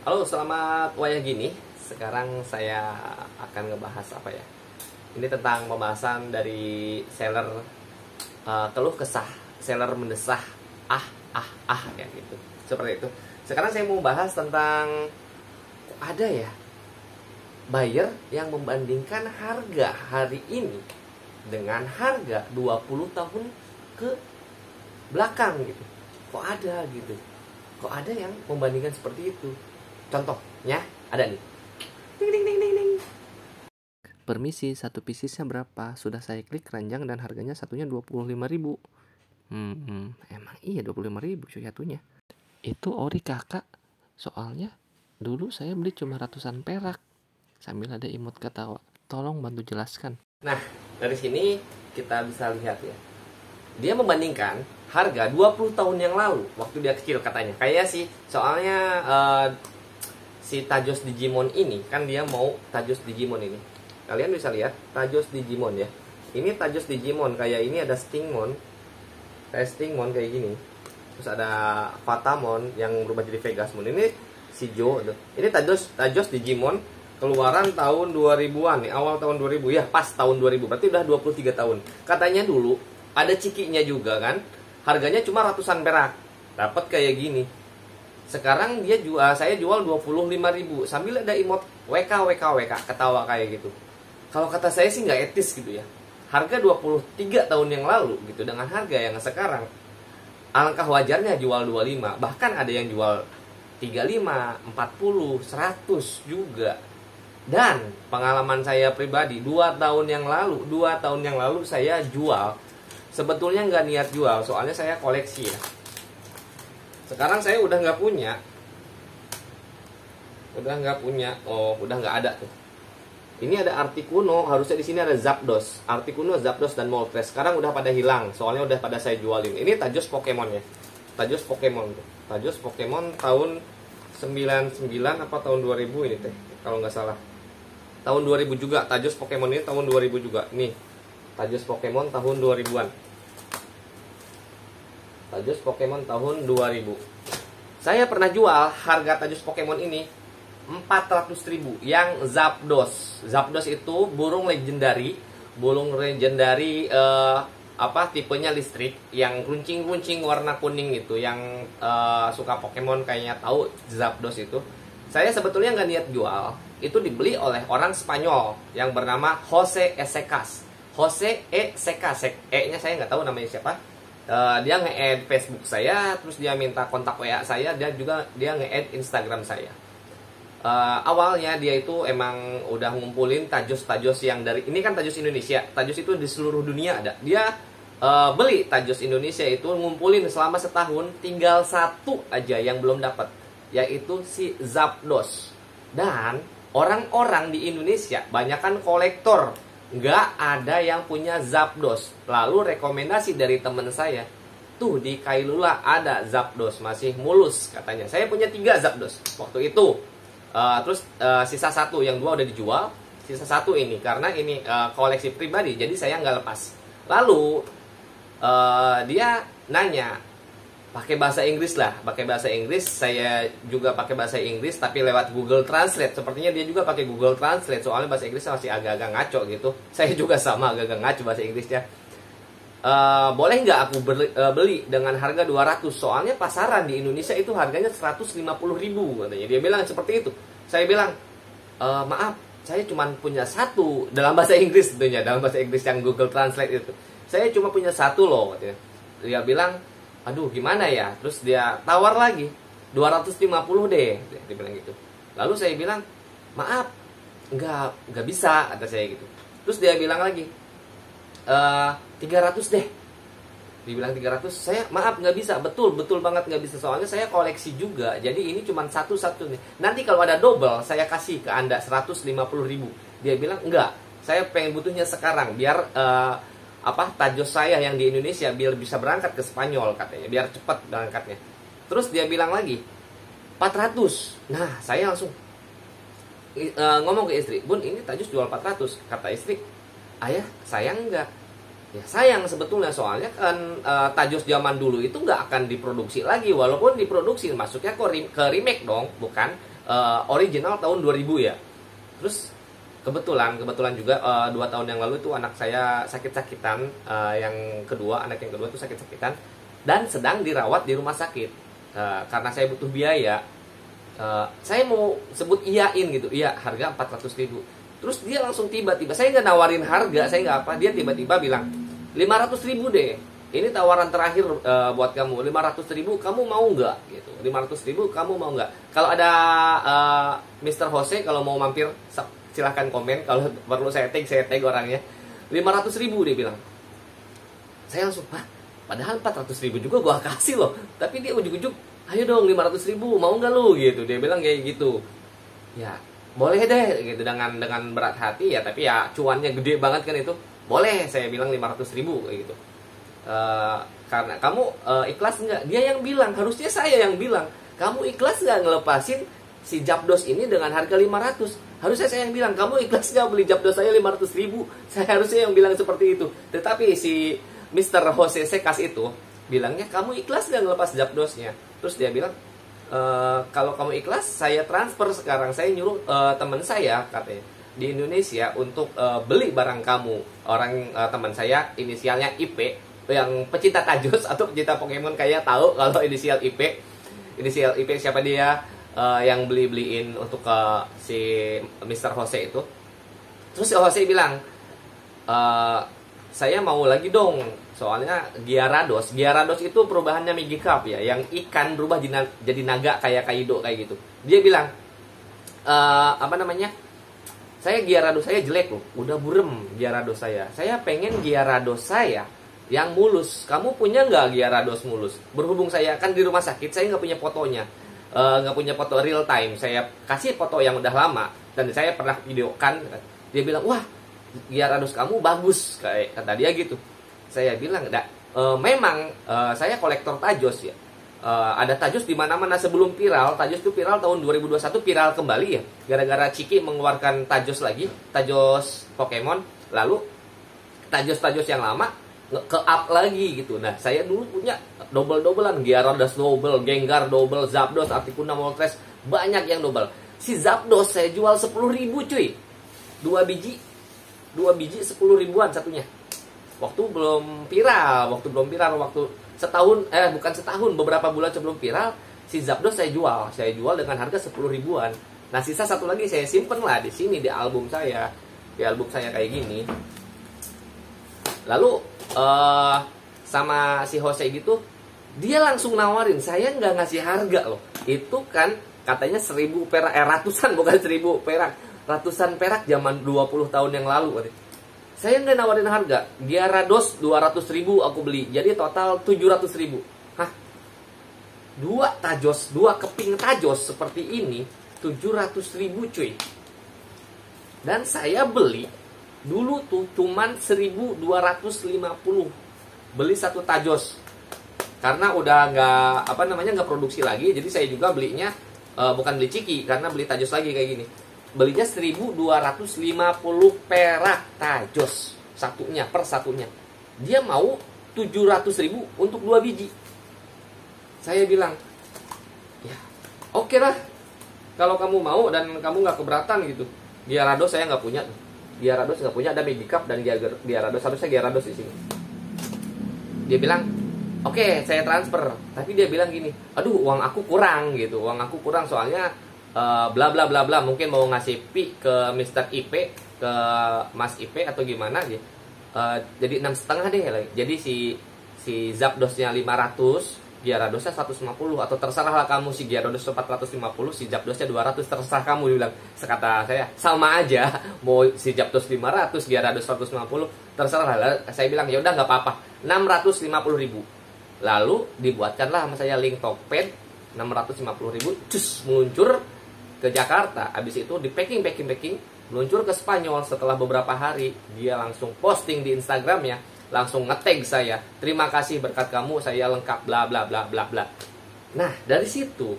Halo, selamat wayah gini. Sekarang saya akan ngebahas apa ya? Ini tentang pembahasan dari seller keluh kesah, seller mendesah, ya gitu. Seperti itu. Sekarang saya mau bahas tentang kok ada ya buyer yang membandingkan harga hari ini dengan harga 20 tahun ke belakang gitu. Kok ada gitu? Kok ada yang membandingkan seperti itu? Contohnya ada nih. Ding ding ding ding ding. Permisi, satu piecesnya berapa? Sudah saya klik keranjang dan harganya satunya 25.000. Emang iya 25.000 cuy satunya. Itu ori kakak. Soalnya dulu saya beli cuma ratusan perak. Sambil ada emot ketawa. Tolong bantu jelaskan. Nah, dari sini kita bisa lihat ya. Dia membandingkan harga 20 tahun yang lalu waktu dia kecil katanya. Kayak sih, soalnya si Tajos Digimon ini kan dia mau Tajos Digimon ini. Kalian bisa lihat Tajos Digimon ya. Ini Tajos Digimon kayak ini ada Stingmon. Kayak Stingmon kayak gini. Terus ada Patamon yang berubah jadi Vegasmon. Ini si Jo. Ini Tajos Digimon keluaran tahun 2000-an nih, awal tahun 2000 ya, pas tahun 2000. Berarti udah 23 tahun. Katanya dulu ada cikinya juga kan. Harganya cuma ratusan perak. Dapat kayak gini. Sekarang dia jual, saya jual 25.000 sambil ada emot WK ketawa kayak gitu. Kalau kata saya sih nggak etis gitu ya. Harga 23 tahun yang lalu gitu dengan harga yang sekarang, alangkah wajarnya jual 25. Bahkan ada yang jual 35, 40, 100 juga. Dan pengalaman saya pribadi 2 tahun yang lalu saya jual. Sebetulnya nggak niat jual, soalnya saya koleksi ya. Sekarang saya udah nggak punya. Udah nggak ada tuh. Ini ada Articuno, harusnya di sini ada Zapdos. Articuno, Zapdos dan Moltres. Sekarang udah pada hilang, soalnya udah pada saya jualin. Ini Tajos Pokemon ya. Tajos Pokemon tuh. Tajos Pokemon tahun 99 apa tahun 2000 ini teh, kalau nggak salah. Tahun 2000 juga, Tajos Pokemon ini tahun 2000 juga. Nih, Tajos Pokemon tahun 2000-an. Tajos Pokemon tahun 2000. Saya pernah jual harga Tajos Pokemon ini 400.000 yang Zapdos. Zapdos itu burung legendary, tipenya listrik yang runcing-runcing warna kuning itu, yang suka Pokemon kayaknya tahu Zapdos itu. Saya sebetulnya nggak niat jual. Itu dibeli oleh orang Spanyol yang bernama Jose Secas. Jose Secas. E-nya saya nggak tahu namanya siapa. Dia nge-add Facebook saya, terus dia minta kontak WA saya, dan juga dia nge-add Instagram saya. Awalnya dia itu emang udah ngumpulin tajos-tajos yang dari, ini kan tajos Indonesia, tajos itu di seluruh dunia ada. Dia beli tajos Indonesia itu, ngumpulin selama setahun, tinggal satu aja yang belum dapat, yaitu si Zapdos. Dan orang-orang di Indonesia banyakan kolektor, nggak ada yang punya Zapdos. Lalu rekomendasi dari teman saya, tuh di Kailula ada Zapdos, masih mulus katanya. Saya punya 3 Zapdos waktu itu. Terus sisa 1, yang 2 udah dijual. Sisa 1 ini, karena ini koleksi pribadi, jadi saya nggak lepas. Lalu dia nanya, pakai bahasa Inggris lah, pakai bahasa Inggris. Saya juga pakai bahasa Inggris tapi lewat Google Translate. Sepertinya dia juga pakai Google Translate, soalnya bahasa Inggrisnya masih agak-agak ngaco gitu. Saya juga sama, agak-agak ngaco bahasa Inggrisnya. Boleh nggak aku beli dengan harga 200? Soalnya pasaran di Indonesia itu harganya 150.000 katanya. Dia bilang seperti itu. Saya bilang, maaf, saya cuma punya 1, dalam bahasa Inggris tentunya, dalam bahasa Inggris yang Google Translate itu. Saya cuma punya 1 loh katanya. Dia bilang, aduh gimana ya. Terus dia tawar lagi, 250 deh, dia bilang gitu. Lalu saya bilang, maaf, nggak bisa, kata saya gitu. Terus dia bilang lagi, 300 deh. Dibilang 300, saya maaf nggak bisa, betul banget nggak bisa, soalnya saya koleksi juga, jadi ini cuma satu nih. Nanti kalau ada double saya kasih ke anda 150.000. Dia bilang enggak, saya pengen butuhnya sekarang biar tajos saya yang di Indonesia biar bisa berangkat ke Spanyol katanya, biar cepat berangkatnya. Terus dia bilang lagi 400. Nah saya langsung ngomong ke istri, Bun ini tajos jual 400. Kata istri, ayah sayang enggak? Ya sayang sebetulnya, soalnya kan tajos zaman dulu itu nggak akan diproduksi lagi. Walaupun diproduksi masuknya ke remake dong, bukan original tahun 2000 ya. Terus kebetulan juga 2 tahun yang lalu itu anak saya sakit-sakitan, yang kedua, anak yang kedua itu sakit-sakitan dan sedang dirawat di rumah sakit. Karena saya butuh biaya, saya mau sebut iyain gitu, iya harga 400.000. Terus dia langsung tiba-tiba, saya nggak nawarin harga, saya nggak apa, dia tiba-tiba bilang 500.000 deh, ini tawaran terakhir buat kamu, 500.000 kamu mau nggak gitu, 500.000 kamu mau nggak. Kalau ada Mr. Jose kalau mau mampir silahkan komen, kalau perlu saya tag orangnya. 500.000 dia bilang. Saya langsung, padahal 400.000 juga gua kasih loh, tapi dia ujuk-ujuk, ayo dong 500.000 mau nggak lu gitu, dia bilang kayak gitu. Ya boleh deh gitu, dengan berat hati ya, tapi ya cuannya gede banget kan itu. Boleh, saya bilang 500.000 kayak gitu. Karena kamu ikhlas nggak? Dia yang bilang, harusnya saya yang bilang, kamu ikhlas nggak ngelepasin si Zapdos ini dengan harga 500? Harusnya saya yang bilang, kamu ikhlas nggak beli Zapdos saya 500.000? Saya harusnya yang bilang seperti itu. Tetapi si Mr. Jose Sekas itu bilangnya, kamu ikhlas nggak ngelepas Zapdosnya? Terus dia bilang, kalau kamu ikhlas, saya transfer sekarang. Saya nyuruh teman saya katanya di Indonesia untuk beli barang kamu. Orang teman saya inisialnya IP, yang pecinta Tajos atau pecinta Pokemon kayaknya tahu kalau inisial IP siapa dia, yang beliin untuk si Mr. Jose itu. Terus si Jose bilang, saya mau lagi dong, soalnya Gyarados itu perubahannya Magikarp ya, yang ikan berubah jadi naga kayak Kaido kayak gitu. Dia bilang, saya Gyarados saya jelek loh, udah burem Gyarados saya pengen Gyarados saya yang mulus. Kamu punya nggak Gyarados mulus? Berhubung saya kan di rumah sakit, saya nggak punya fotonya, nggak punya foto real time. Saya kasih foto yang udah lama dan saya pernah videokan. Dia bilang, wah Gyarados kamu bagus, kayak kata dia gitu. Saya bilang, memang saya kolektor Tajos ya. Ada Tajos di mana-mana sebelum viral. Tajos itu viral tahun 2021, viral kembali ya, gara-gara Ciki mengeluarkan Tajos lagi, Tajos Pokemon. Lalu Tajos yang lama ke-up lagi gitu. Nah, saya dulu punya double-doublean, Gyarados double, Gengar double, Zapdos, Articuno, Moltres, banyak yang double. Si Zapdos saya jual 10.000 cuy. 2 biji 10 ribuan satunya. Waktu belum viral, waktu setahun, bukan setahun, beberapa bulan sebelum viral, si Zapdos saya jual dengan harga 10 ribuan. Nah, sisa satu lagi saya simpen lah di sini, di album saya kayak gini. Lalu sama si Jose gitu, dia langsung nawarin, saya nggak ngasih harga loh. Itu kan katanya 1.000 perak, ratusan, bukan 1.000 perak, ratusan perak zaman 20 tahun yang lalu. Saya nggak nawarin harga. Gyarados 200.000 aku beli, jadi total 700.000. Hah? 2 keping Tajos seperti ini 700.000 cuy. Dan saya beli dulu tuh cuman 1.250 beli satu Tajos, karena udah nggak produksi lagi. Jadi saya juga belinya bukan beli Ciki, karena beli Tajos lagi kayak gini. Belinya 1.250 perak Tajos per satunya. Dia mau 700.000 untuk 2 biji. Saya bilang, ya oke lah, kalau kamu mau dan kamu nggak keberatan gitu. Gyarados saya nggak punya, ada Magikarp dan Gyarados, harusnya Gyarados di sini. Dia bilang, oke, saya transfer. Tapi dia bilang gini, aduh uang aku kurang gitu, soalnya bla bla bla bla, mungkin mau ngasih pi ke Mr. IP, ke Mas IP atau gimana dia. Jadi 6,5 deh lagi. Jadi si Zapdosnya 500, Gyaradosnya 150, atau terserah lah kamu, si Gyarados 450, si Zapdosnya 200, terserah kamu. Dia bilang, sekata saya sama aja, mau si Zapdos 500, Gyarados 150, terserah lah. Saya bilang ya udah nggak apa-apa, 650.000. Lalu dibuatkanlah sama saya link Tokped, 650.000, cus, meluncur ke Jakarta. Habis itu di packing, meluncur ke Spanyol. Setelah beberapa hari, dia langsung posting di Instagramnya, langsung nge-tag saya, terima kasih berkat kamu saya lengkap bla bla bla bla bla. Nah, dari situ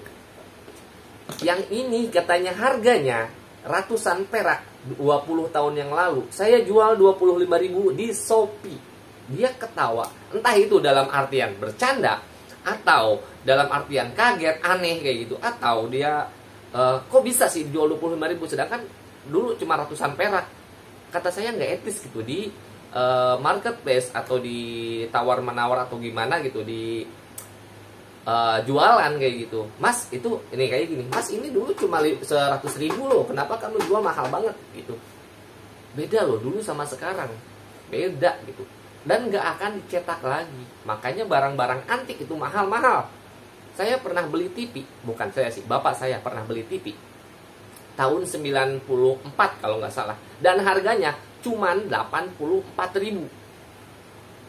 yang ini katanya harganya ratusan perak 20 tahun yang lalu, saya jual 25.000 di Shopee. Dia ketawa, entah itu dalam artian bercanda atau dalam artian kaget, aneh kayak gitu, atau dia kok bisa sih jual 25.000 sedangkan dulu cuma ratusan perak. Kata saya nggak etis gitu di marketplace atau di tawar menawar atau gimana gitu di jualan kayak gitu. Mas itu ini kayak gini, mas ini dulu cuma 100.000 loh, kenapa kamu jual mahal banget gitu. Beda loh dulu sama sekarang, beda gitu. Dan nggak akan dicetak lagi. Makanya barang-barang antik itu mahal-mahal. Saya pernah beli TV, bukan saya sih, bapak saya pernah beli TV tahun 94 kalau nggak salah, dan harganya cuman 84.000.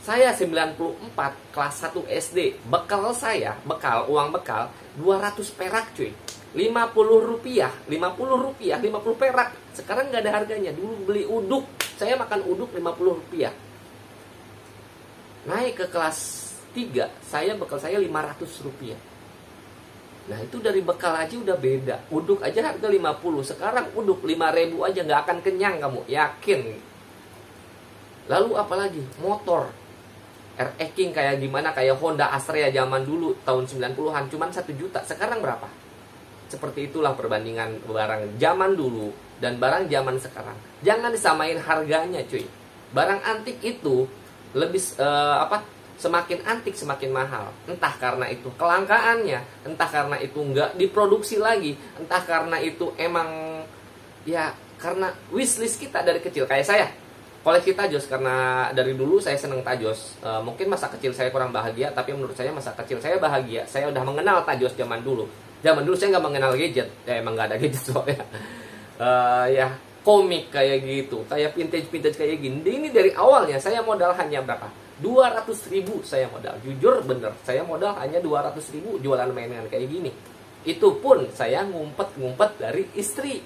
Saya 94 kelas 1 SD, bekal uang bekal 200 perak cuy. 50 rupiah, 50 perak. Sekarang nggak ada harganya. Dulu beli uduk, saya makan uduk 50 rupiah. Naik ke kelas 3, bekal saya 500 rupiah. Nah itu dari bekal aja udah beda. Uduk aja harga 50, sekarang uduk 5.000 aja nggak akan kenyang kamu, yakin. Lalu apalagi motor RX King kayak gimana, kayak Honda Astrea zaman dulu tahun 90-an cuman 1 juta, sekarang berapa? Seperti itulah perbandingan barang zaman dulu dan barang zaman sekarang. Jangan disamain harganya cuy. Barang antik itu lebih semakin antik semakin mahal. Entah karena itu kelangkaannya, entah karena itu nggak diproduksi lagi, entah karena itu emang ya karena wishlist kita dari kecil. Kayak saya koleksi tajos karena dari dulu saya seneng tajos. Mungkin masa kecil saya kurang bahagia, tapi menurut saya masa kecil saya bahagia. Saya udah mengenal tajos zaman dulu. Zaman dulu saya nggak mengenal gadget, ya emang nggak ada gadget soalnya. Ya komik kayak gitu, kayak vintage kayak gini. Ini dari awalnya saya modal hanya berapa? 200.000 saya modal. Jujur bener, saya modal hanya 200.000 jualan mainan kayak gini. Itu pun saya ngumpet dari istri.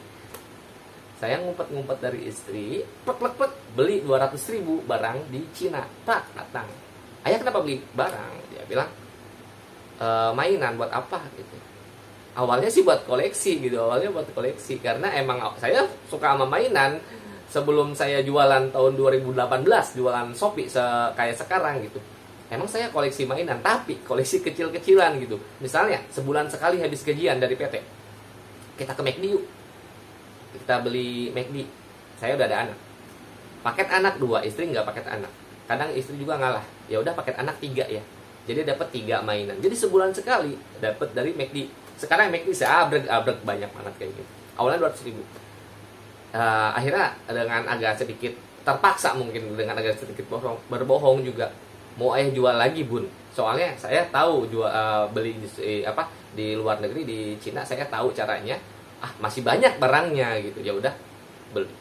Saya ngumpet dari istri, plek, beli 200.000 barang di Cina. Tak, datang. Ayah kenapa beli barang? Dia bilang, mainan buat apa gitu. Awalnya sih buat koleksi gitu, karena emang saya suka sama mainan. Sebelum saya jualan tahun 2018, jualan Shopee kayak sekarang gitu. Emang saya koleksi mainan, tapi koleksi kecil-kecilan gitu. Misalnya, sebulan sekali habis gajian dari PT, kita ke McD yuk. Kita beli McD. Saya udah ada anak. Paket anak 2, istri nggak paket anak. Kadang istri juga ngalah. Ya udah paket anak 3 ya. Jadi dapat 3 mainan. Jadi sebulan sekali dapat dari McD. Sekarang McD saya abrek banyak banget kayak gitu. Awalnya 200.000. Akhirnya dengan agak sedikit terpaksa mungkin dengan agak sedikit berbohong juga. Mau jual lagi bun. Soalnya saya tahu beli di luar negeri di Cina, saya tahu caranya. Masih banyak barangnya gitu, ya udah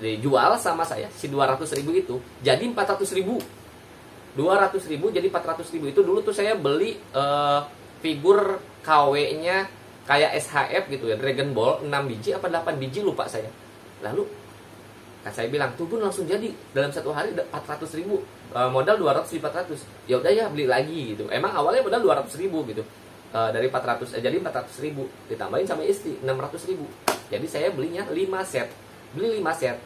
dijual sama saya si 200.000 itu jadi 400.000. 200.000 jadi 400.000. Itu dulu tuh saya beli figur KW-nya kayak SHF gitu ya, Dragon Ball 6 biji apa 8 biji lupa saya. Lalu kan saya bilang tuh bun langsung jadi dalam 1 hari 400.000, modal 200 di 400. Ya udah ya beli lagi gitu. Emang awalnya modal 200.000 gitu. Dari 400 jadi 400.000 ditambahin sama istri 600.000. Jadi saya belinya 5 set. Beli 5 set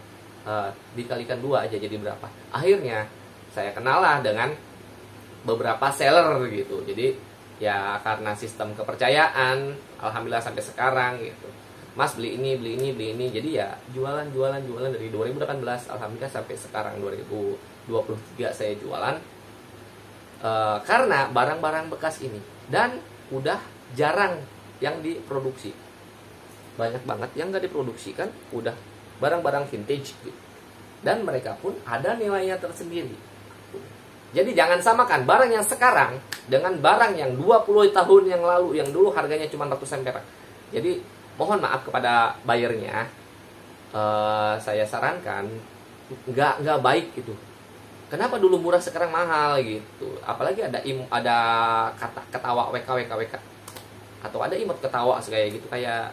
dikalikan 2 aja jadi berapa? Akhirnya saya kenal lah dengan beberapa seller gitu. Jadi ya karena sistem kepercayaan, alhamdulillah sampai sekarang gitu. Mas beli ini. Jadi ya jualan dari 2018 alhamdulillah sampai sekarang 2023 saya jualan. Karena barang-barang bekas ini dan udah jarang yang diproduksi, banyak banget yang nggak diproduksi kan, udah barang-barang vintage gitu. Dan mereka pun ada nilainya tersendiri. Jadi jangan samakan barang yang sekarang dengan barang yang 20 tahun yang lalu, yang dulu harganya cuma ratusan perak. Jadi mohon maaf kepada buyernya, saya sarankan nggak baik gitu. Kenapa dulu murah sekarang mahal gitu? Apalagi ada kata ketawa WK atau ada emot ketawa kayak gitu, kayak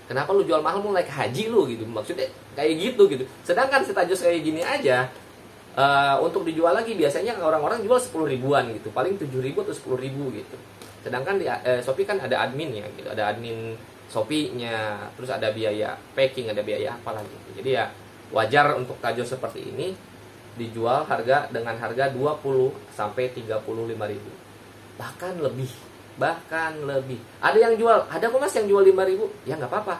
kenapa lu jual mahal, mulai ke haji lu gitu, maksudnya kayak gitu. Sedangkan setajus kayak gini aja untuk dijual lagi biasanya orang-orang jual 10 ribuan gitu, paling 7.000 atau 10.000 gitu. Sedangkan di Shopee kan ada adminnya gitu, ada admin Shopee-nya, terus ada biaya packing, ada biaya apa lagi gitu. Jadi ya wajar untuk tajos seperti ini dijual dengan harga 20 sampai 35.000, bahkan lebih bahkan lebih. Ada yang jual, ada kok mas yang jual 5.000, ya nggak apa-apa,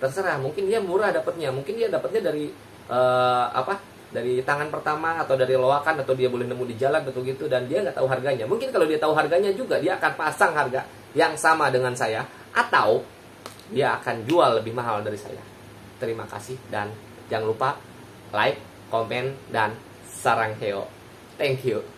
terserah. Mungkin dia murah dapatnya, mungkin dia dapatnya dari dari tangan pertama atau dari loakan, atau dia boleh nemu di jalan atau gitu, dan dia nggak tahu harganya. Mungkin kalau dia tahu harganya juga, dia akan pasang harga yang sama dengan saya, atau dia akan jual lebih mahal dari saya. Terima kasih, dan jangan lupa like, komen, dan sarang heo. Thank you.